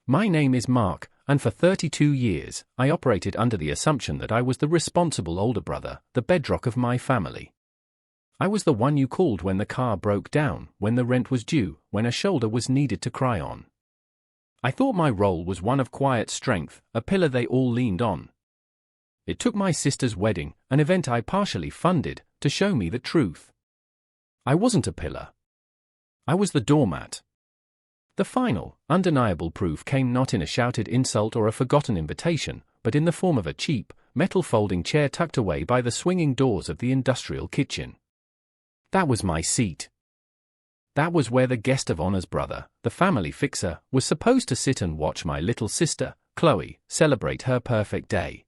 My name is Mark, and for 32 years, I operated under the assumption that I was the responsible older brother, the bedrock of my family. I was the one you called when the car broke down, when the rent was due, when a shoulder was needed to cry on. I thought my role was one of quiet strength, a pillar they all leaned on. It took my sister's wedding, an event I partially funded, to show me the truth. I wasn't a pillar. I was the doormat. The final, undeniable proof came not in a shouted insult or a forgotten invitation, but in the form of a cheap, metal folding chair tucked away by the swinging doors of the industrial kitchen. That was my seat. That was where the guest of honor's brother, the family fixer, was supposed to sit and watch my little sister, Chloe, celebrate her perfect day.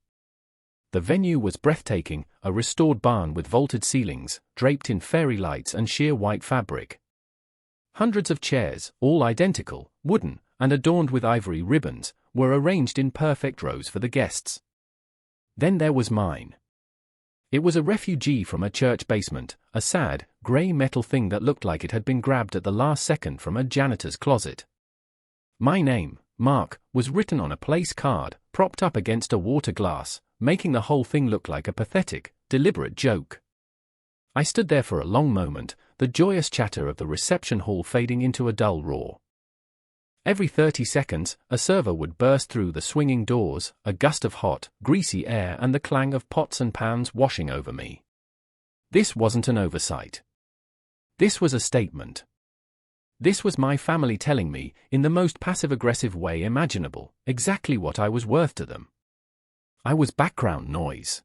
The venue was breathtaking, a restored barn with vaulted ceilings, draped in fairy lights and sheer white fabric. Hundreds of chairs, all identical, wooden, and adorned with ivory ribbons, were arranged in perfect rows for the guests. Then there was mine. It was a refugee from a church basement, a sad, grey metal thing that looked like it had been grabbed at the last second from a janitor's closet. My name, Mark, was written on a place card, propped up against a water glass, making the whole thing look like a pathetic, deliberate joke. I stood there for a long moment, the joyous chatter of the reception hall fading into a dull roar. Every 30 seconds, a server would burst through the swinging doors, a gust of hot, greasy air and the clang of pots and pans washing over me. This wasn't an oversight. This was a statement. This was my family telling me, in the most passive-aggressive way imaginable, exactly what I was worth to them. I was background noise.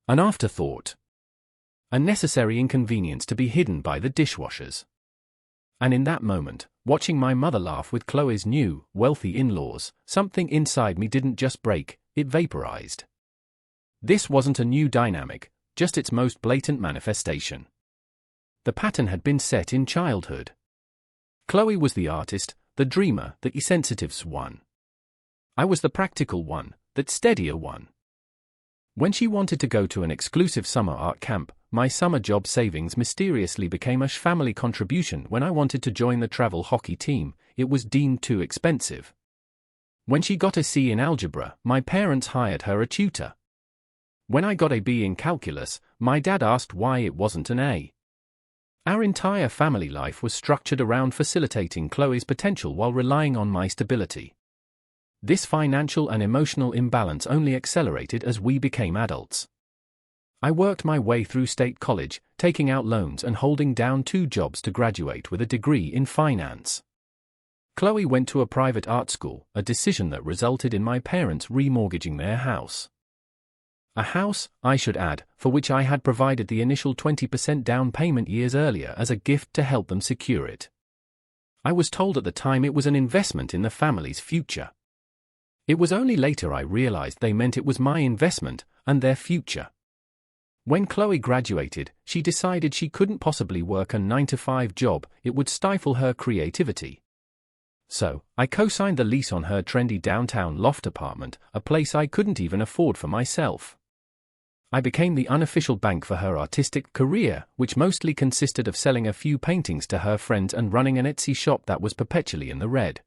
An afterthought. A necessary inconvenience to be hidden by the dishwashers. And in that moment, watching my mother laugh with Chloe's new, wealthy in-laws, something inside me didn't just break, it vaporized. This wasn't a new dynamic, just its most blatant manifestation. The pattern had been set in childhood. Chloe was the artist, the dreamer, the sensitive one. I was the practical one, that steadier one. When she wanted to go to an exclusive summer art camp, my summer job savings mysteriously became a family contribution. When I wanted to join the travel hockey team, it was deemed too expensive. When she got a C in algebra, my parents hired her a tutor. When I got a B in calculus, my dad asked why it wasn't an A. Our entire family life was structured around facilitating Chloe's potential while relying on my stability. This financial and emotional imbalance only accelerated as we became adults. I worked my way through state college, taking out loans and holding down 2 jobs to graduate with a degree in finance. Chloe went to a private art school, a decision that resulted in my parents remortgaging their house. A house, I should add, for which I had provided the initial 20% down payment years earlier as a gift to help them secure it. I was told at the time it was an investment in the family's future. It was only later I realized they meant it was my investment and their future. When Chloe graduated, she decided she couldn't possibly work a 9-to-5 job, it would stifle her creativity. So, I co-signed the lease on her trendy downtown loft apartment, a place I couldn't even afford for myself. I became the unofficial bank for her artistic career, which mostly consisted of selling a few paintings to her friends and running an Etsy shop that was perpetually in the red.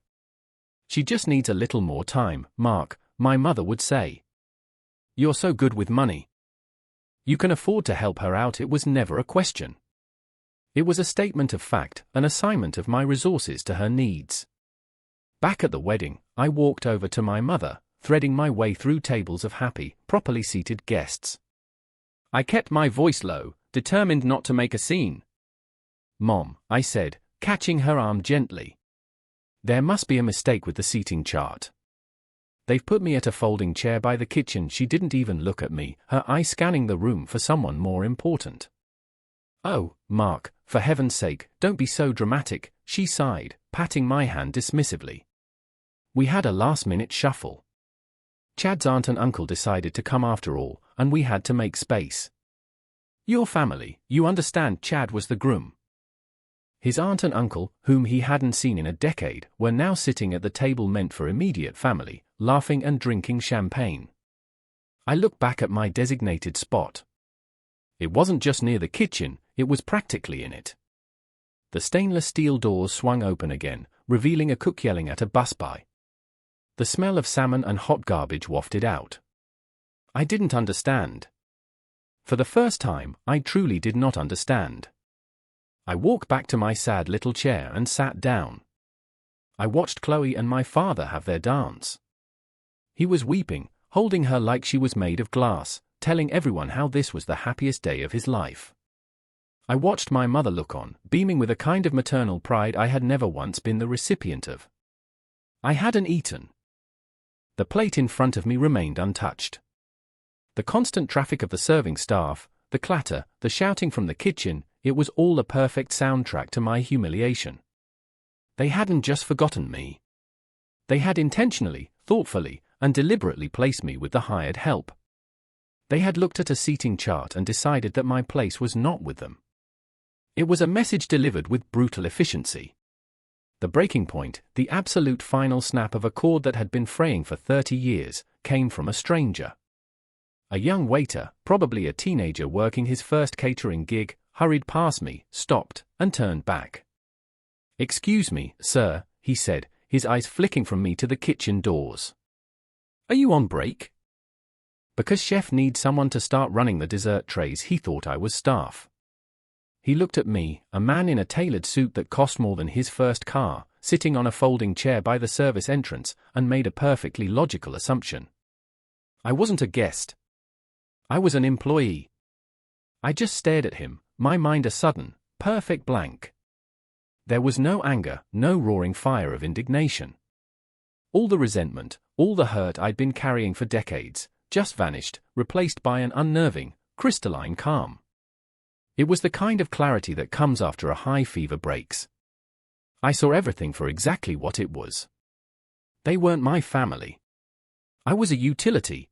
She just needs a little more time, Mark, my mother would say. You're so good with money. You can afford to help her out. It was never a question. It was a statement of fact, an assignment of my resources to her needs. Back at the wedding, I walked over to my mother, threading my way through tables of happy, properly seated guests. I kept my voice low, determined not to make a scene. Mom, I said, catching her arm gently. There must be a mistake with the seating chart. They've put me at a folding chair by the kitchen. She didn't even look at me, her eye scanning the room for someone more important. Oh, Mark, for heaven's sake, don't be so dramatic, she sighed, patting my hand dismissively. We had a last-minute shuffle. Chad's aunt and uncle decided to come after all, and we had to make space. Your family, you understand. Chad was the groom. His aunt and uncle, whom he hadn't seen in a decade, were now sitting at the table meant for immediate family, laughing and drinking champagne. I looked back at my designated spot. It wasn't just near the kitchen, it was practically in it. The stainless steel doors swung open again, revealing a cook yelling at a busby. The smell of salmon and hot garbage wafted out. I didn't understand. For the first time, I truly did not understand. I walked back to my sad little chair and sat down. I watched Chloe and my father have their dance. He was weeping, holding her like she was made of glass, telling everyone how this was the happiest day of his life. I watched my mother look on, beaming with a kind of maternal pride I had never once been the recipient of. I hadn't eaten. The plate in front of me remained untouched. The constant traffic of the serving staff, the clatter, the shouting from the kitchen, it was all a perfect soundtrack to my humiliation. They hadn't just forgotten me. They had intentionally, thoughtfully, and deliberately placed me with the hired help. They had looked at a seating chart and decided that my place was not with them. It was a message delivered with brutal efficiency. The breaking point, the absolute final snap of a cord that had been fraying for 30 years, came from a stranger. A young waiter, probably a teenager working his first catering gig, hurried past me, stopped, and turned back. "Excuse me, sir," he said, his eyes flicking from me to the kitchen doors. "Are you on break?" Because chef needs someone to start running the dessert trays, he thought I was staff. He looked at me, a man in a tailored suit that cost more than his first car, sitting on a folding chair by the service entrance, and made a perfectly logical assumption. I wasn't a guest. I was an employee. I just stared at him, my mind a sudden, perfect blank. There was no anger, no roaring fire of indignation. All the resentment, all the hurt I'd been carrying for decades, just vanished, replaced by an unnerving, crystalline calm. It was the kind of clarity that comes after a high fever breaks. I saw everything for exactly what it was. They weren't my family. I was a utility.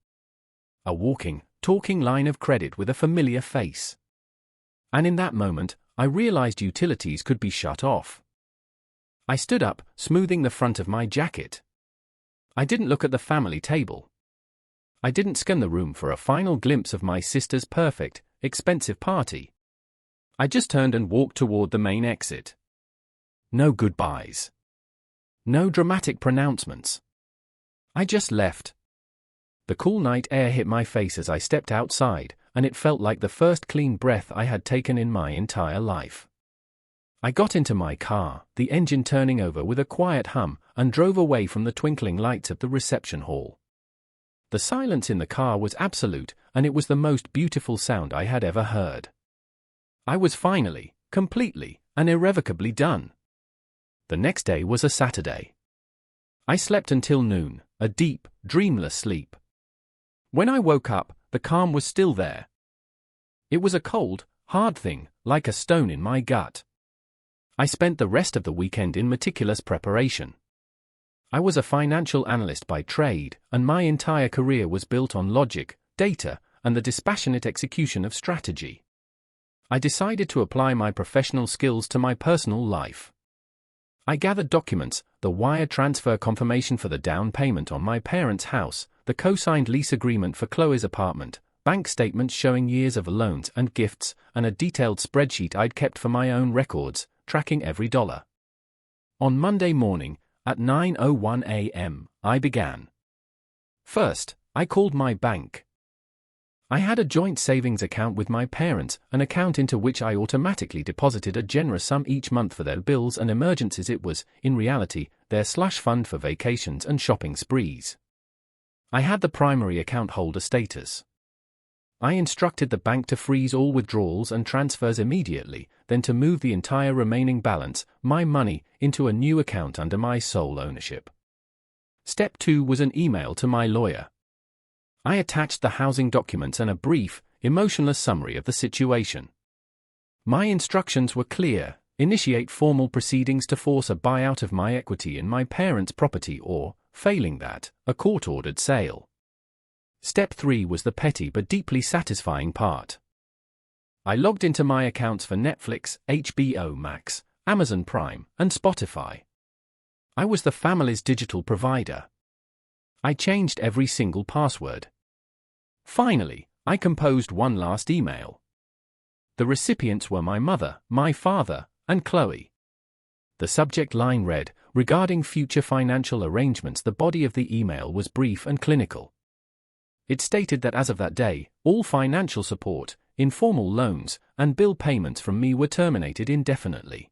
A walking, talking line of credit with a familiar face. And in that moment, I realized utilities could be shut off. I stood up, smoothing the front of my jacket. I didn't look at the family table. I didn't scan the room for a final glimpse of my sister's perfect, expensive party. I just turned and walked toward the main exit. No goodbyes. No dramatic pronouncements. I just left. The cool night air hit my face as I stepped outside, and it felt like the first clean breath I had taken in my entire life. I got into my car, the engine turning over with a quiet hum, and drove away from the twinkling lights of the reception hall. The silence in the car was absolute, and it was the most beautiful sound I had ever heard. I was finally, completely, and irrevocably done. The next day was a Saturday. I slept until noon, a deep, dreamless sleep. When I woke up, the calm was still there. It was a cold, hard thing, like a stone in my gut. I spent the rest of the weekend in meticulous preparation. I was a financial analyst by trade, and my entire career was built on logic, data, and the dispassionate execution of strategy. I decided to apply my professional skills to my personal life. I gathered documents, the wire transfer confirmation for the down payment on my parents' house, the co-signed lease agreement for Chloe's apartment, bank statements showing years of loans and gifts, and a detailed spreadsheet I'd kept for my own records, tracking every dollar. On Monday morning, at 9:01 a.m., I began. First, I called my bank. I had a joint savings account with my parents, an account into which I automatically deposited a generous sum each month for their bills and emergencies. It was, in reality, their slush fund for vacations and shopping sprees. I had the primary account holder status. I instructed the bank to freeze all withdrawals and transfers immediately, then to move the entire remaining balance, my money, into a new account under my sole ownership. Step 2 was an email to my lawyer. I attached the housing documents and a brief, emotionless summary of the situation. My instructions were clear: initiate formal proceedings to force a buyout of my equity in my parents' property or, failing that, a court-ordered sale. Step 3 was the petty but deeply satisfying part. I logged into my accounts for Netflix, HBO Max, Amazon Prime, and Spotify. I was the family's digital provider. I changed every single password. Finally, I composed one last email. The recipients were my mother, my father, and Chloe. The subject line read, regarding future financial arrangements. The body of the email was brief and clinical. It stated that as of that day, all financial support, informal loans, and bill payments from me were terminated indefinitely.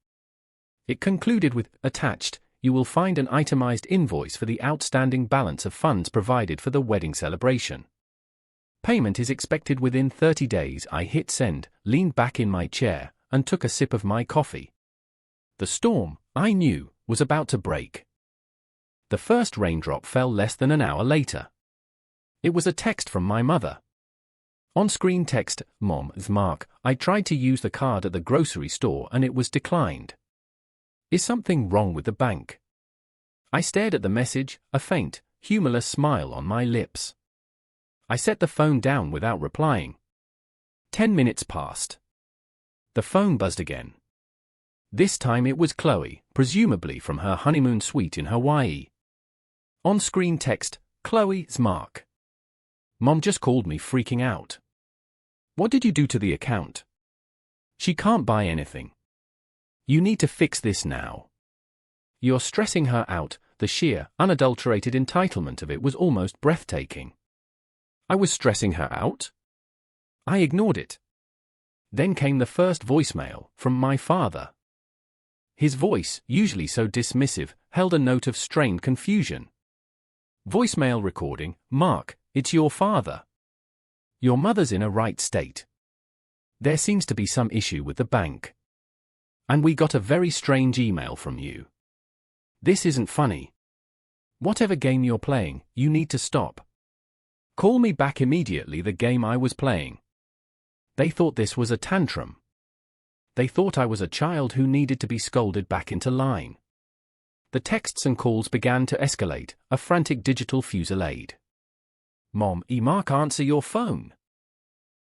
It concluded with, attached, you will find an itemized invoice for the outstanding balance of funds provided for the wedding celebration. Payment is expected within 30 days. I hit send, leaned back in my chair, and took a sip of my coffee. The storm, I knew, was about to break. The first raindrop fell less than an hour later. It was a text from my mother. On-screen text, Mom, Mark, I tried to use the card at the grocery store and it was declined. Is something wrong with the bank? I stared at the message, a faint, humorless smile on my lips. I set the phone down without replying. 10 minutes passed. The phone buzzed again. This time it was Chloe, presumably from her honeymoon suite in Hawaii. On-screen text, Chloe's Mark. Mom just called me freaking out. What did you do to the account? She can't buy anything. You need to fix this now. You're stressing her out. The sheer, unadulterated entitlement of it was almost breathtaking. I was stressing her out? I ignored it. Then came the first voicemail, from my father. His voice, usually so dismissive, held a note of strained confusion. Voicemail recording, Mark, it's your father. Your mother's in a right state. There seems to be some issue with the bank. And we got a very strange email from you. This isn't funny. Whatever game you're playing, you need to stop. Call me back immediately. The game I was playing. They thought this was a tantrum. They thought I was a child who needed to be scolded back into line. The texts and calls began to escalate, a frantic digital fusillade. Mom, Mark, answer your phone.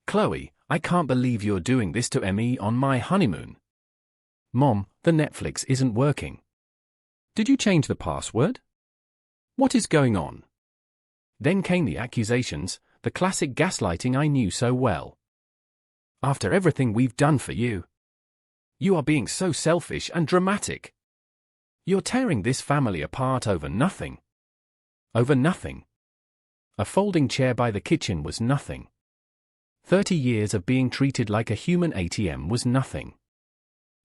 Chloe, I can't believe you're doing this to me on my honeymoon. Mom, the Netflix isn't working. Did you change the password? What is going on? Then came the accusations, the classic gaslighting I knew so well. After everything we've done for you. You are being so selfish and dramatic. You're tearing this family apart over nothing. Over nothing. A folding chair by the kitchen was nothing. 30 years of being treated like a human ATM was nothing.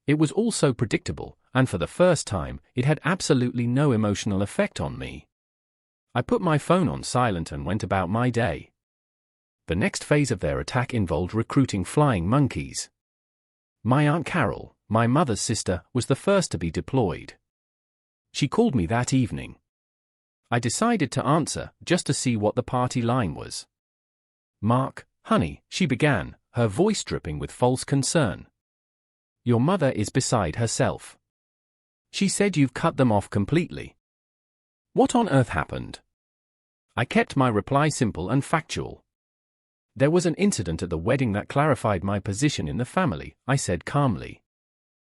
It was all so predictable, and for the first time, it had absolutely no emotional effect on me. I put my phone on silent and went about my day. The next phase of their attack involved recruiting flying monkeys. My Aunt Carol, my mother's sister, was the first to be deployed. She called me that evening. I decided to answer, just to see what the party line was. Mark, honey, she began, her voice dripping with false concern. Your mother is beside herself. She said you've cut them off completely. What on earth happened? I kept my reply simple and factual. There was an incident at the wedding that clarified my position in the family, I said calmly.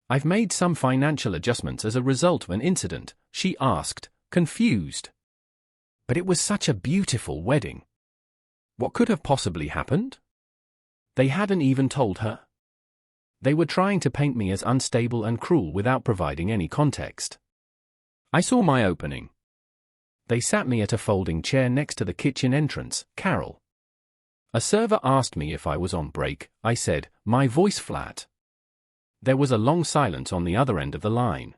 I've made some financial adjustments as a result of an incident, she asked, confused. But it was such a beautiful wedding. What could have possibly happened? They hadn't even told her. They were trying to paint me as unstable and cruel without providing any context. I saw my opening. They sat me at a folding chair next to the kitchen entrance, Carol. A server asked me if I was on break, I said, my voice flat. There was a long silence on the other end of the line.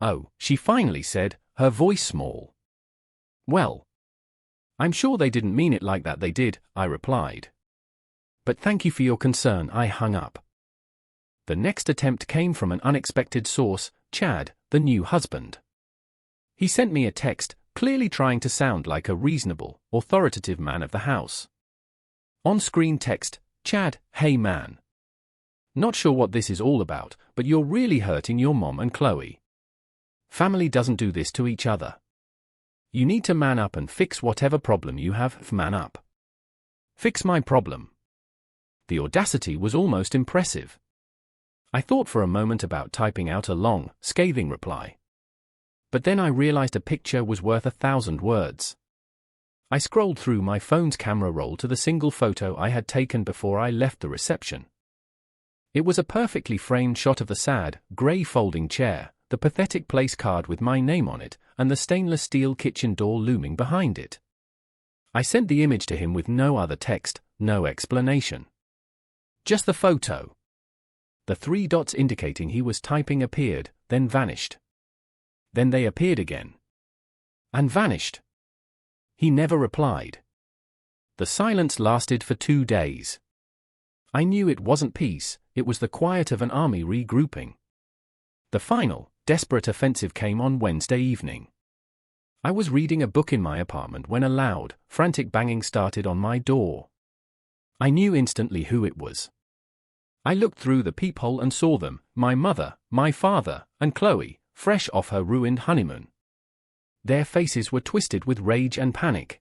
Oh, she finally said, her voice small. Well, I'm sure they didn't mean it like that. They did, I replied. But thank you for your concern. I hung up. The next attempt came from an unexpected source, Chad, the new husband. He sent me a text, clearly trying to sound like a reasonable, authoritative man of the house. On-screen text, Chad, hey man. Not sure what this is all about, but you're really hurting your mom and Chloe. Family doesn't do this to each other. You need to man up and fix whatever problem you have. Man up. Fix my problem. The audacity was almost impressive. I thought for a moment about typing out a long, scathing reply. But then I realized a picture was worth 1,000 words. I scrolled through my phone's camera roll to the single photo I had taken before I left the reception. It was a perfectly framed shot of the sad, grey folding chair, the pathetic place card with my name on it, and the stainless steel kitchen door looming behind it. I sent the image to him with no other text, no explanation. Just the photo. The 3 dots indicating he was typing appeared, then vanished. Then they appeared again. And vanished. He never replied. The silence lasted for 2 days. I knew it wasn't peace, it was the quiet of an army regrouping. The final, desperate offensive came on Wednesday evening. I was reading a book in my apartment when a loud, frantic banging started on my door. I knew instantly who it was. I looked through the peephole and saw them, my mother, my father, and Chloe, fresh off her ruined honeymoon. Their faces were twisted with rage and panic.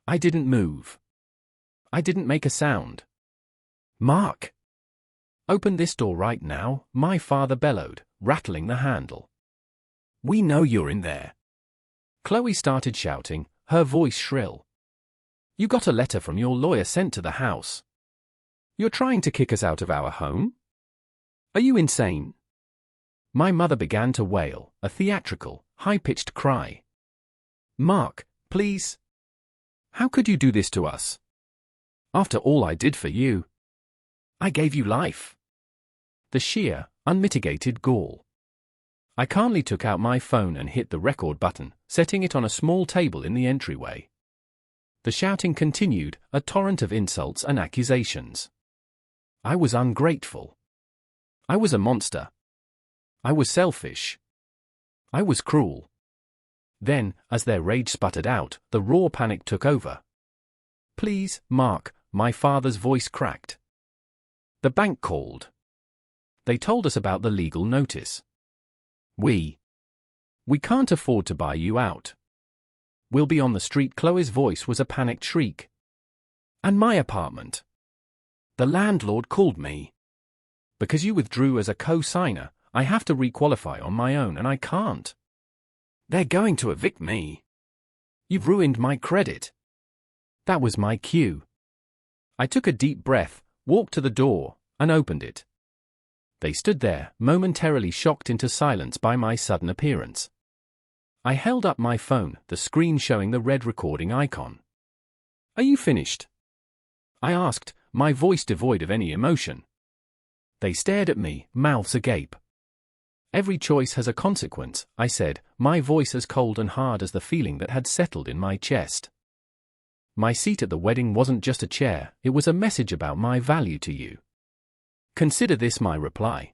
I didn't move. I didn't make a sound. "Mark! Open this door right now," my father bellowed, rattling the handle. "We know you're in there." Chloe started shouting, her voice shrill. "You got a letter from your lawyer sent to the house. You're trying to kick us out of our home? Are you insane?" My mother began to wail, a theatrical, high-pitched cry. "Mark, please. How could you do this to us? After all I did for you. I gave you life." The sheer, unmitigated gall. I calmly took out my phone and hit the record button, setting it on a small table in the entryway. The shouting continued, a torrent of insults and accusations. I was ungrateful. I was a monster. I was selfish. I was cruel. Then, as their rage sputtered out, the raw panic took over. "Please, Mark," my father's voice cracked. "The bank called. They told us about the legal notice. We can't afford to buy you out. We'll be on the street." Chloe's voice was a panicked shriek. "And my apartment. The landlord called me. Because you withdrew as a co-signer, I have to requalify on my own and I can't. They're going to evict me. You've ruined my credit." That was my cue. I took a deep breath, walked to the door, and opened it. They stood there, momentarily shocked into silence by my sudden appearance. I held up my phone, the screen showing the red recording icon. "Are you finished?" I asked, my voice devoid of any emotion. They stared at me, mouths agape. "Every choice has a consequence," I said, my voice as cold and hard as the feeling that had settled in my chest. "My seat at the wedding wasn't just a chair, it was a message about my value to you. Consider this my reply.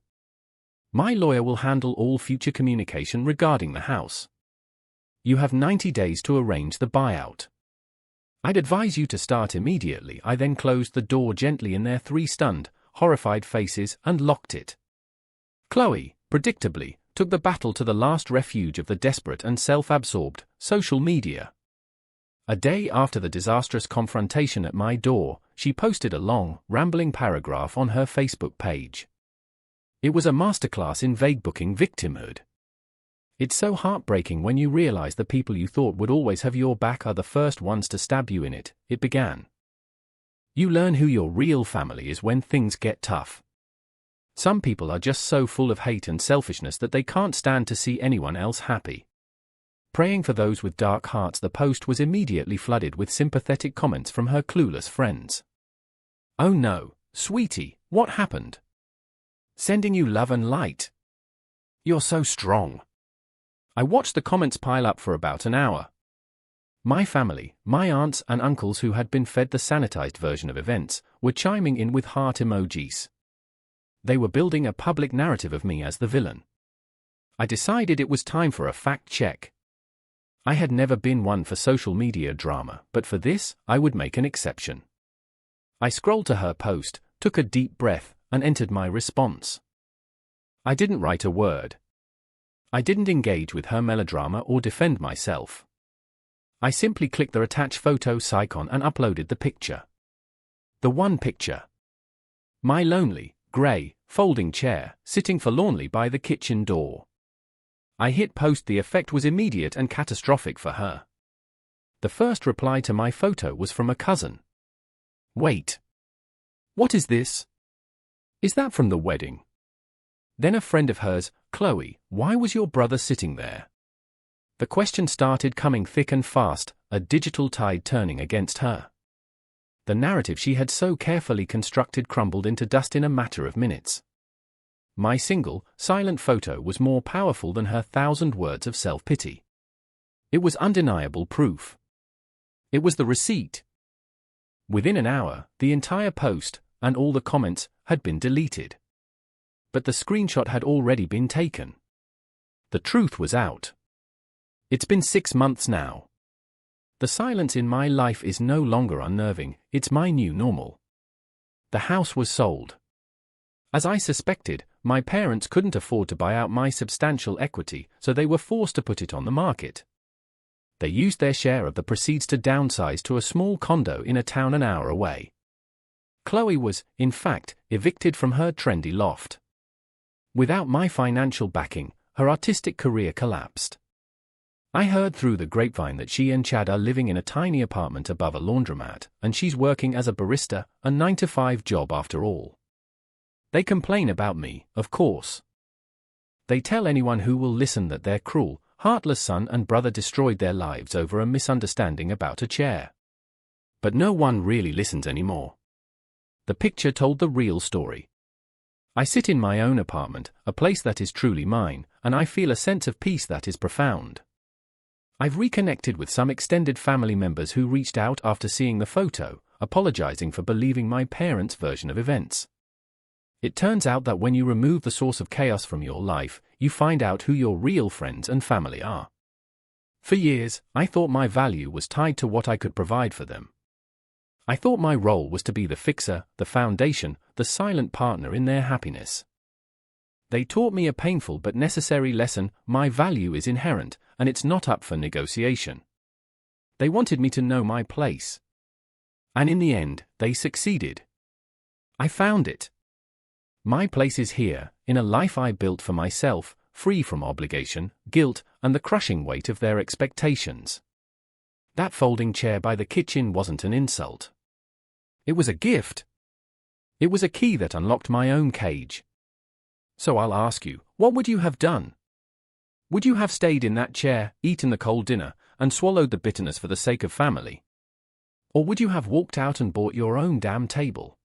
My lawyer will handle all future communication regarding the house. You have 90 days to arrange the buyout. I'd advise you to start immediately." I then closed the door gently in their 3 stunned, horrified faces and locked it. Chloe, predictably, took the battle to the last refuge of the desperate and self-absorbed, social media. A day after the disastrous confrontation at my door, she posted a long, rambling paragraph on her Facebook page. It was a masterclass in vague-booking victimhood. It's so heartbreaking when you realize the people you thought would always have your back are the first ones to stab you in it, it began. You learn who your real family is when things get tough. Some people are just so full of hate and selfishness that they can't stand to see anyone else happy. Praying for those with dark hearts, the post was immediately flooded with sympathetic comments from her clueless friends. "Oh no, sweetie, what happened? Sending you love and light. You're so strong." I watched the comments pile up for about an hour. My family, my aunts and uncles who had been fed the sanitized version of events, were chiming in with heart emojis. They were building a public narrative of me as the villain. I decided it was time for a fact check. I had never been one for social media drama, but for this, I would make an exception. I scrolled to her post, took a deep breath, and entered my response. I didn't write a word. I didn't engage with her melodrama or defend myself. I simply clicked the attach photos icon and uploaded the picture. The one picture. My lonely, grey, folding chair, sitting forlornly by the kitchen door. I hit post. The effect was immediate and catastrophic for her. The first reply to my photo was from a cousin. "Wait. What is this? Is that from the wedding?" Then a friend of hers, "Chloe, why was your brother sitting there?" The question started coming thick and fast, a digital tide turning against her. The narrative she had so carefully constructed crumbled into dust in a matter of minutes. My single, silent photo was more powerful than her 1,000 words of self-pity. It was undeniable proof. It was the receipt. Within an hour, the entire post, and all the comments, had been deleted. But the screenshot had already been taken. The truth was out. It's been 6 months now. The silence in my life is no longer unnerving, it's my new normal. The house was sold. As I suspected, my parents couldn't afford to buy out my substantial equity, so they were forced to put it on the market. They used their share of the proceeds to downsize to a small condo in a town an hour away. Chloe was, in fact, evicted from her trendy loft. Without my financial backing, her artistic career collapsed. I heard through the grapevine that she and Chad are living in a tiny apartment above a laundromat, and she's working as a barista, a 9-to-5 job after all. They complain about me, of course. They tell anyone who will listen that their cruel, heartless son and brother destroyed their lives over a misunderstanding about a chair. But no one really listens anymore. The picture told the real story. I sit in my own apartment, a place that is truly mine, and I feel a sense of peace that is profound. I've reconnected with some extended family members who reached out after seeing the photo, apologizing for believing my parents' version of events. It turns out that when you remove the source of chaos from your life, you find out who your real friends and family are. For years, I thought my value was tied to what I could provide for them. I thought my role was to be the fixer, the foundation, the silent partner in their happiness. They taught me a painful but necessary lesson: my value is inherent, and it's not up for negotiation. They wanted me to know my place. And in the end, they succeeded. I found it. My place is here, in a life I built for myself, free from obligation, guilt, and the crushing weight of their expectations. That folding chair by the kitchen wasn't an insult. It was a gift. It was a key that unlocked my own cage. So I'll ask you, what would you have done? Would you have stayed in that chair, eaten the cold dinner, and swallowed the bitterness for the sake of family? Or would you have walked out and bought your own damn table?